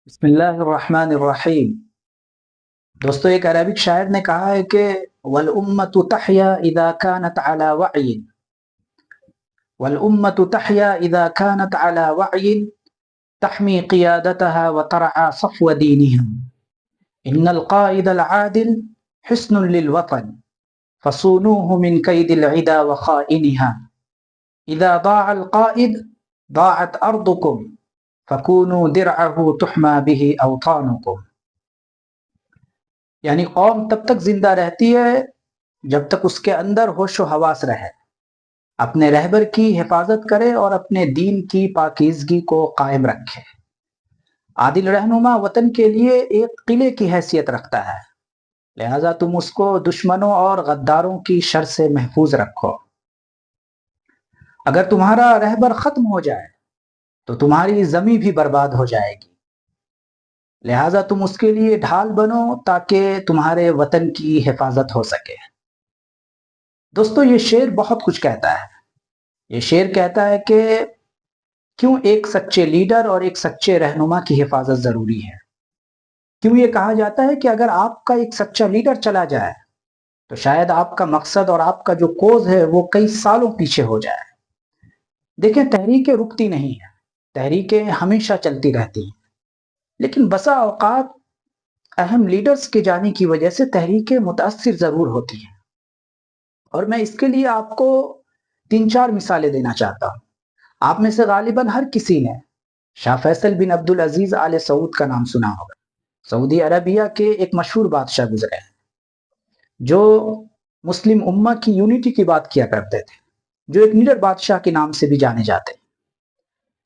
بسم اللہ الرحمن الرحیم۔ دوستو، ایک عربک شاعر نے کہا ہے کہ وَالْأُمَّةُ تَحْيَا إِذَا كَانَتْ عَلَى وَعْيٍ وَالْأُمَّةُ تَحْيَا إِذَا كَانَتْ عَلَى وَعْيٍ تَحْمِي قِيَادَتَهَا وَتَرْعَى صَفْوَ دِينِهِمْ إِنَّ الْقَائِدَ الْعَادِلَ حِصْنٌ لِلْوَطَنِ فَصُونُوهُ مِنْ كَيْدِ الْعِدَى وَخَائِنِهَا إِذَا ضَاعَ الْقَائِدُ ضَاعَتْ أَرْضُكُمْ فَكُونُوا دِرْعَهُ تُحْمَى بِهِ أَوْطَانُكُمْ۔ یعنی قوم تب تک زندہ رہتی ہے جب تک اس کے اندر ہوش و حواس رہے، اپنے رہبر کی حفاظت کرے اور اپنے دین کی پاکیزگی کو قائم رکھے۔ عادل رہنما وطن کے لیے ایک قلعے کی حیثیت رکھتا ہے، لہذا تم اس کو دشمنوں اور غداروں کی شر سے محفوظ رکھو۔ اگر تمہارا رہبر ختم ہو جائے تو تمہاری زمین بھی برباد ہو جائے گی، لہٰذا تم اس کے لیے ڈھال بنو تاکہ تمہارے وطن کی حفاظت ہو سکے۔ دوستو، یہ شعر بہت کچھ کہتا ہے۔ یہ شعر کہتا ہے کہ کیوں ایک سچے لیڈر اور ایک سچے رہنما کی حفاظت ضروری ہے۔ کیوں یہ کہا جاتا ہے کہ اگر آپ کا ایک سچا لیڈر چلا جائے تو شاید آپ کا مقصد اور آپ کا جو کوز ہے وہ کئی سالوں پیچھے ہو جائے۔ دیکھیں، تحریکیں رکتی نہیں ہیں، تحریکیں ہمیشہ چلتی رہتی ہیں، لیکن بسا اوقات اہم لیڈرز کے جانے کی وجہ سے تحریکیں متاثر ضرور ہوتی ہیں، اور میں اس کے لیے آپ کو 3-4 مثالیں دینا چاہتا ہوں۔ آپ میں سے غالباً ہر کسی نے شاہ فیصل بن عبدالعزیز آل سعود کا نام سنا ہوگا۔ سعودی عربیہ کے ایک مشہور بادشاہ گزرے ہیں جو مسلم امہ کی یونٹی کی بات کیا کرتے تھے، جو ایک لیڈر بادشاہ کے نام سے بھی جانے جاتے ہیں۔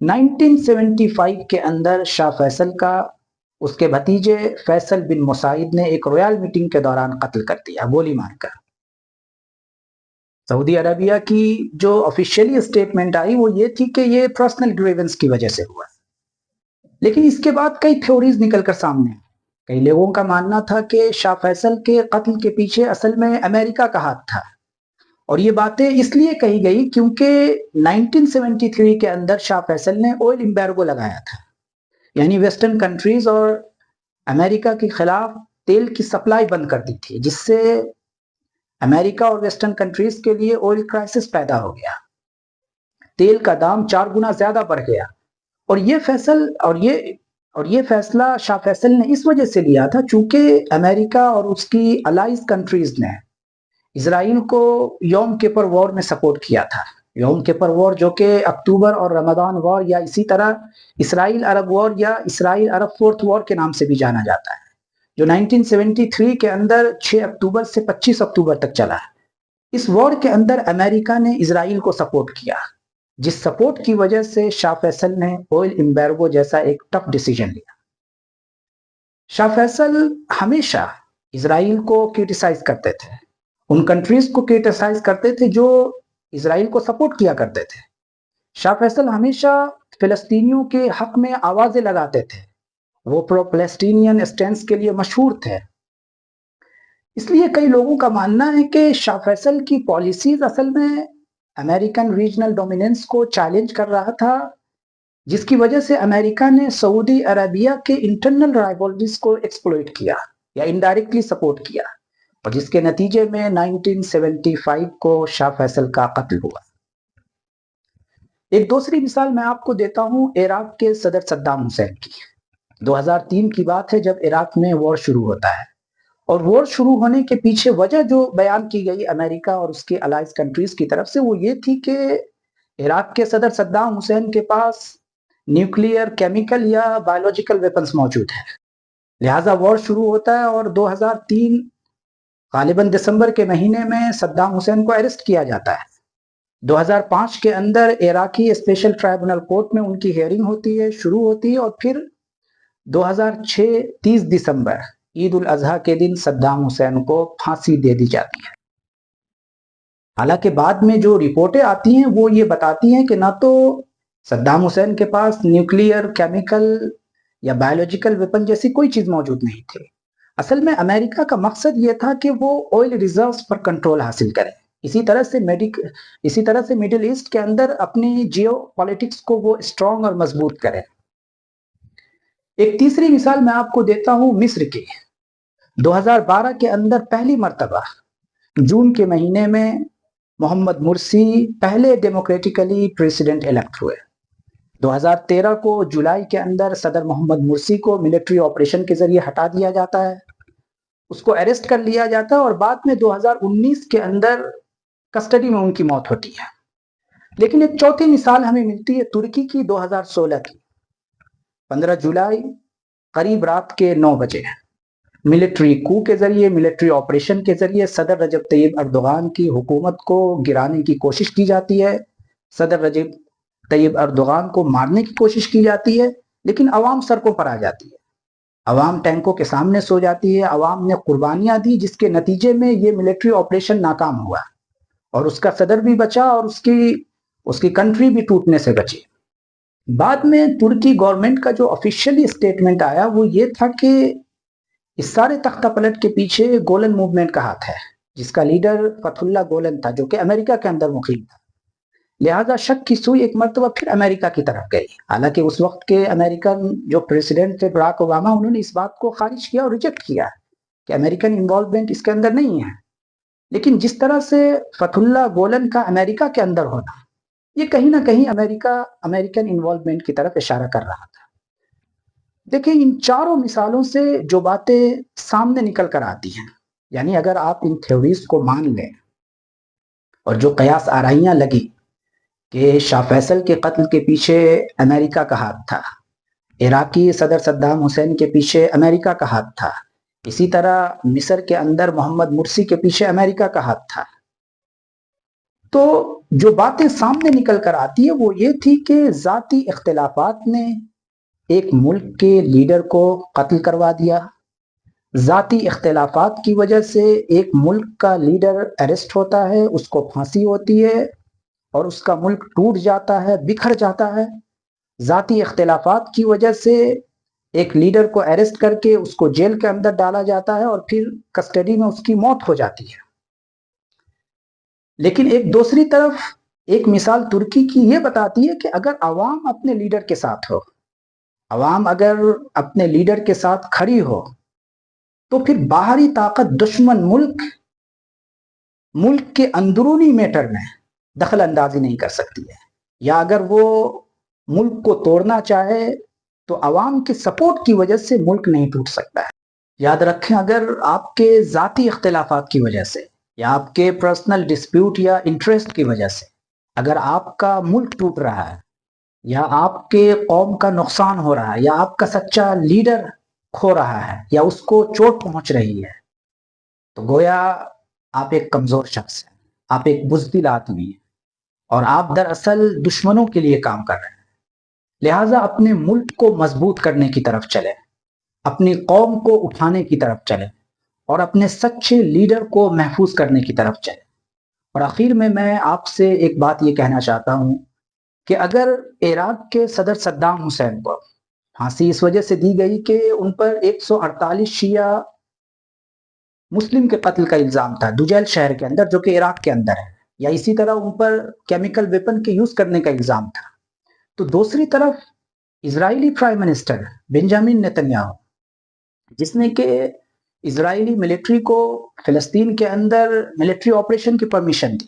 1975 کے اندر شاہ فیصل کا اس کے بھتیجے فیصل بن مساعد نے ایک رویال میٹنگ کے دوران قتل کر دیا، گولی مار کر۔ سعودی عربیہ کی جو آفیشیلی اسٹیٹمنٹ آئی وہ یہ تھی کہ یہ پرسنل گریونس کی وجہ سے ہوا، لیکن اس کے بعد کئی تھیوریز نکل کر سامنے آئیں۔ کئی لوگوں کا ماننا تھا کہ شاہ فیصل کے قتل کے پیچھے اصل میں امریکہ کا ہاتھ تھا، اور یہ باتیں اس لیے کہی گئی کیونکہ 1973 کے اندر شاہ فیصل نے آئل ایمبارگو لگایا تھا، یعنی ویسٹرن کنٹریز اور امریکہ کے خلاف تیل کی سپلائی بند کر دی تھی، جس سے امریکہ اور ویسٹرن کنٹریز کے لیے آئل کرائسس پیدا ہو گیا، تیل کا دام 4 گنا زیادہ بڑھ گیا۔ اور یہ فیصلہ شاہ فیصل نے اس وجہ سے لیا تھا چونکہ امریکہ اور اس کی الائز کنٹریز نے اسرائیل کو یوم کپر وار میں سپورٹ کیا تھا۔ یوم کپر وار جو کہ اکتوبر اور رمضان وار یا اسی طرح اسرائیل عرب وار یا اسرائیل عرب فورتھ وار کے نام سے بھی جانا جاتا ہے، جو 1973 کے اندر 6 اکتوبر سے 25 اکتوبر تک چلا ہے۔ اس وار کے اندر امریکہ نے اسرائیل کو سپورٹ کیا، جس سپورٹ کی وجہ سے شاہ فیصل نے آئل ایمبارگو جیسا ایک ٹف ڈیسیجن لیا۔ شاہ فیصل ہمیشہ اسرائیل کو کرٹیسائز کرتے تھے، ان کنٹریز کو کرٹیسائز کرتے تھے جو اسرائیل کو سپورٹ کیا کرتے تھے۔ شاہ فیصل ہمیشہ فلسطینیوں کے حق میں آوازیں لگاتے تھے، وہ پرو فلسطینین اسٹینس کے لیے مشہور تھے۔ اس لیے کئی لوگوں کا ماننا ہے کہ شاہ فیصل کی پالیسیز اصل میں امریکن ریجنل ڈومیننس کو چیلنج کر رہا تھا، جس کی وجہ سے امریکہ نے سعودی عربیہ کے انٹرنل رائیولریز کو ایکسپلوئٹ کیا یا انڈائریکٹلی سپورٹ کیا، اور جس کے نتیجے میں 1975 کو شاہ فیصل کا قتل ہوا۔ ایک دوسری مثال میں آپ کو دیتا ہوں عراق کے صدر صدام حسین کی۔ 2003 کی بات ہے جب عراق میں وار شروع ہوتا ہے، اور وار شروع ہونے کے پیچھے وجہ جو بیان کی گئی امریکہ اور اس کے الائز کنٹریز کی طرف سے وہ یہ تھی کہ عراق کے صدر صدام حسین کے پاس نیوکلیئر، کیمیکل یا بایولوجیکل ویپنز موجود ہیں، لہٰذا وار شروع ہوتا ہے، اور 2003 غالباً دسمبر کے مہینے میں صدام حسین کو اریسٹ کیا جاتا ہے۔ 2005 کے اندر عراقی اسپیشل ٹرائبونل کورٹ میں ان کی ہیئرنگ ہوتی ہے، شروع ہوتی ہے، اور پھر 2006 30 دسمبر عید الاضحیٰ کے دن صدام حسین کو پھانسی دے دی جاتی ہے۔ حالانکہ بعد میں جو رپورٹیں آتی ہیں وہ یہ بتاتی ہیں کہ نہ تو صدام حسین کے پاس نیوکلیئر، کیمیکل یا بایولوجیکل ویپن جیسی کوئی چیز موجود نہیں تھی۔ اصل میں امریکہ کا مقصد یہ تھا کہ وہ آئل ریزروز پر کنٹرول حاصل کرے، اسی طرح سے مڈل ایسٹ کے اندر اپنی جیو پالیٹکس کو وہ اسٹرانگ اور مضبوط کرے۔ ایک تیسری مثال میں آپ کو دیتا ہوں مصر کی۔ 2012 کے اندر پہلی مرتبہ جون کے مہینے میں محمد مرسی پہلے ڈیموکریٹیکلی پریزیڈنٹ الیکٹ ہوئے۔ 2013 کو جولائی کے اندر صدر محمد مرسی کو ملٹری آپریشن کے ذریعے ہٹا دیا جاتا ہے، اس کو اریسٹ کر لیا جاتا ہے، اور بعد میں 2019 کے اندر کسٹڈی میں ان کی موت ہوتی ہے۔ لیکن ایک چوتھی مثال ہمیں ملتی ہے ترکی کی 2016 کی۔ 15 جولائی قریب رات کے 9 بجے ملٹری کو کے ذریعے، ملٹری آپریشن کے ذریعے صدر رجب طیب اردوغان کی حکومت کو گرانے کی کوشش کی جاتی ہے، صدر رجب طیب اردوغان کو مارنے کی کوشش کی جاتی ہے، لیکن عوام سڑکوں پر آ جاتی ہے، عوام ٹینکوں کے سامنے سو جاتی ہے، عوام نے قربانیاں دی، جس کے نتیجے میں یہ ملٹری آپریشن ناکام ہوا اور اس کا صدر بھی بچا اور اس کی کنٹری بھی ٹوٹنے سے بچی۔ بعد میں ترکی گورنمنٹ کا جو آفیشیلی اسٹیٹمنٹ آیا وہ یہ تھا کہ اس سارے تختہ پلٹ کے پیچھے گولن موومنٹ کا ہاتھ ہے، جس کا لیڈر فتح اللہ گولن تھا، جو کہ امریکہ کے اندر مقیم تھا۔ لہذا شک کی سوئی ایک مرتبہ پھر امریکہ کی طرف گئی، حالانکہ اس وقت کے امریکن جو پریزیڈنٹ تھے براک اوباما، انہوں نے اس بات کو خارج کیا اور ریجیکٹ کیا کہ امریکن انوالومنٹ اس کے اندر نہیں ہے۔ لیکن جس طرح سے فتح اللہ گولن کا امریکہ کے اندر ہونا، یہ کہیں نہ کہیں امریکن انوالومنٹ کی طرف اشارہ کر رہا تھا۔ دیکھیں، ان چاروں مثالوں سے جو باتیں سامنے نکل کر آتی ہیں، یعنی اگر آپ ان تھیوریز کو مان لیں اور جو قیاس آرائیاں لگی کہ شاہ فیصل کے قتل کے پیچھے امریکہ کا ہاتھ تھا، عراقی صدر صدام حسین کے پیچھے امریکہ کا ہاتھ تھا، اسی طرح مصر کے اندر محمد مرسی کے پیچھے امریکہ کا ہاتھ تھا، تو جو باتیں سامنے نکل کر آتی ہے وہ یہ تھی کہ ذاتی اختلافات نے ایک ملک کے لیڈر کو قتل کروا دیا، ذاتی اختلافات کی وجہ سے ایک ملک کا لیڈر اریسٹ ہوتا ہے، اس کو پھانسی ہوتی ہے اور اس کا ملک ٹوٹ جاتا ہے، بکھر جاتا ہے۔ ذاتی اختلافات کی وجہ سے ایک لیڈر کو اریسٹ کر کے اس کو جیل کے اندر ڈالا جاتا ہے اور پھر کسٹڈی میں اس کی موت ہو جاتی ہے۔ لیکن ایک دوسری طرف ایک مثال ترکی کی یہ بتاتی ہے کہ اگر عوام اپنے لیڈر کے ساتھ ہو، عوام اگر اپنے لیڈر کے ساتھ کھڑی ہو، تو پھر باہری طاقت دشمن ملک کے اندرونی میٹر میں دخل اندازی نہیں کر سکتی ہے، یا اگر وہ ملک کو توڑنا چاہے تو عوام کی سپورٹ کی وجہ سے ملک نہیں ٹوٹ سکتا ہے۔ یاد رکھیں، اگر آپ کے ذاتی اختلافات کی وجہ سے یا آپ کے پرسنل ڈسپیوٹ یا انٹرسٹ کی وجہ سے اگر آپ کا ملک ٹوٹ رہا ہے، یا آپ کے قوم کا نقصان ہو رہا ہے، یا آپ کا سچا لیڈر کھو رہا ہے، یا اس کو چوٹ پہنچ رہی ہے، تو گویا آپ ایک کمزور شخص ہیں، آپ ایک بزدل آدمی ہیں، اور آپ دراصل دشمنوں کے لیے کام کر رہے ہیں۔ لہٰذا اپنے ملک کو مضبوط کرنے کی طرف چلیں، اپنی قوم کو اٹھانے کی طرف چلیں، اور اپنے سچے لیڈر کو محفوظ کرنے کی طرف چلیں۔ اور آخر میں آپ سے ایک بات یہ کہنا چاہتا ہوں کہ اگر عراق کے صدر صدام حسین کو پھانسی اس وجہ سے دی گئی کہ ان پر 148 شیعہ مسلم کے قتل کا الزام تھا دجیل شہر کے اندر، جو کہ عراق کے اندر ہے، یا اسی طرح ان پر کیمیکل ویپن کے یوز کرنے کا الزام تھا، تو دوسری طرف اسرائیلی پرائم منسٹر بنجامن نیتنیاہو، جس نے کہ اسرائیلی ملٹری کو فلسطین کے اندر ملٹری آپریشن کی پرمیشن دی،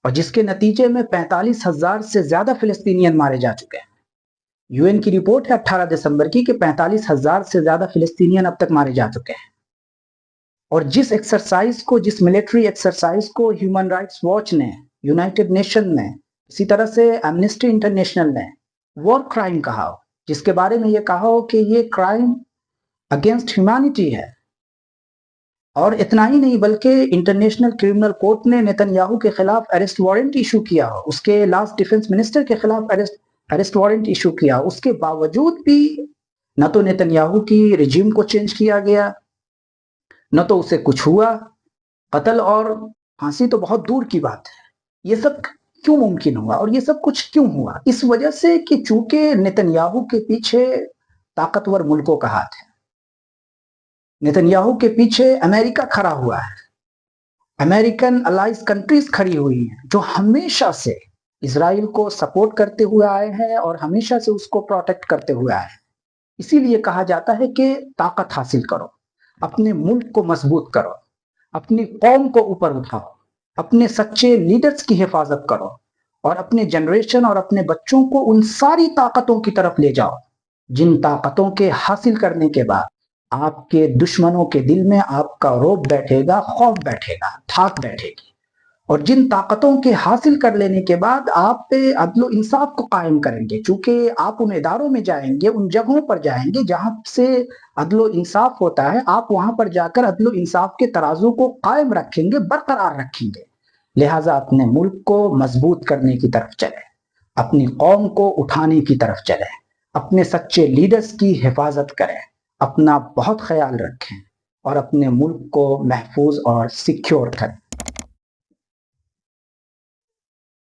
اور جس کے نتیجے میں 45,000 سے زیادہ فلسطینین مارے جا چکے ہیں۔ یو این کی رپورٹ ہے 18 دسمبر کی کہ 45,000 سے زیادہ فلسطینین اب تک مارے جا چکے ہیں۔ اور جس ملٹری ایکسرسائز کو ہیومن رائٹس واچ نے، یونائٹڈ نیشن نے، اسی طرح سے ایمنسٹی انٹرنیشنل نے وار کرائم کہا ہو، جس کے بارے میں یہ کہا ہو کہ یہ کرائم اگینسٹ ہیومینٹی ہے، اور اتنا ہی نہیں بلکہ انٹرنیشنل کرمنل کورٹ نے نیتنیاہو کے خلاف اریسٹ وارنٹ ایشو کیا ہو، اس کے لاسٹ ڈیفنس منسٹر کے خلاف اریسٹ وارنٹ ایشو کیا ہو، اس کے باوجود بھی نہ تو نیتنیاہو کی رجیم کو چینج کیا گیا، نہ تو اسے کچھ ہوا، قتل اور پھانسی تو بہت دور کی بات ہے۔ یہ سب کیوں ممکن ہوا اور یہ سب کچھ کیوں ہوا؟ اس وجہ سے کہ چونکہ نیتنیاہو کے پیچھے طاقتور ملکوں کا ہاتھ ہے، نیتنیاہو کے پیچھے امریکہ کھڑا ہوا ہے، امریکن الائز کنٹریز کھڑی ہوئی ہیں، جو ہمیشہ سے اسرائیل کو سپورٹ کرتے ہوئے آئے ہیں اور ہمیشہ سے اس کو پروٹیکٹ کرتے ہوئے آئے ہیں۔ اسی لیے کہا جاتا ہے کہ طاقت حاصل کرو، اپنے ملک کو مضبوط کرو، اپنی قوم کو اوپر اٹھاؤ، اپنے سچے لیڈرز کی حفاظت کرو، اور اپنے جنریشن اور اپنے بچوں کو ان ساری طاقتوں کی طرف لے جاؤ جن طاقتوں کے حاصل کرنے کے بعد آپ کے دشمنوں کے دل میں آپ کا رعب بیٹھے گا، خوف بیٹھے گا، دھاک بیٹھے گی، اور جن طاقتوں کے حاصل کر لینے کے بعد آپ پہ عدل و انصاف کو قائم کریں گے، چونکہ آپ ان اداروں میں جائیں گے، ان جگہوں پر جائیں گے جہاں سے عدل و انصاف ہوتا ہے، آپ وہاں پر جا کر عدل و انصاف کے ترازو کو قائم رکھیں گے، برقرار رکھیں گے۔ لہٰذا اپنے ملک کو مضبوط کرنے کی طرف چلیں، اپنی قوم کو اٹھانے کی طرف چلیں، اپنے سچے لیڈرز کی حفاظت کریں، اپنا بہت خیال رکھیں، اور اپنے ملک کو محفوظ اور سیکیور کریں۔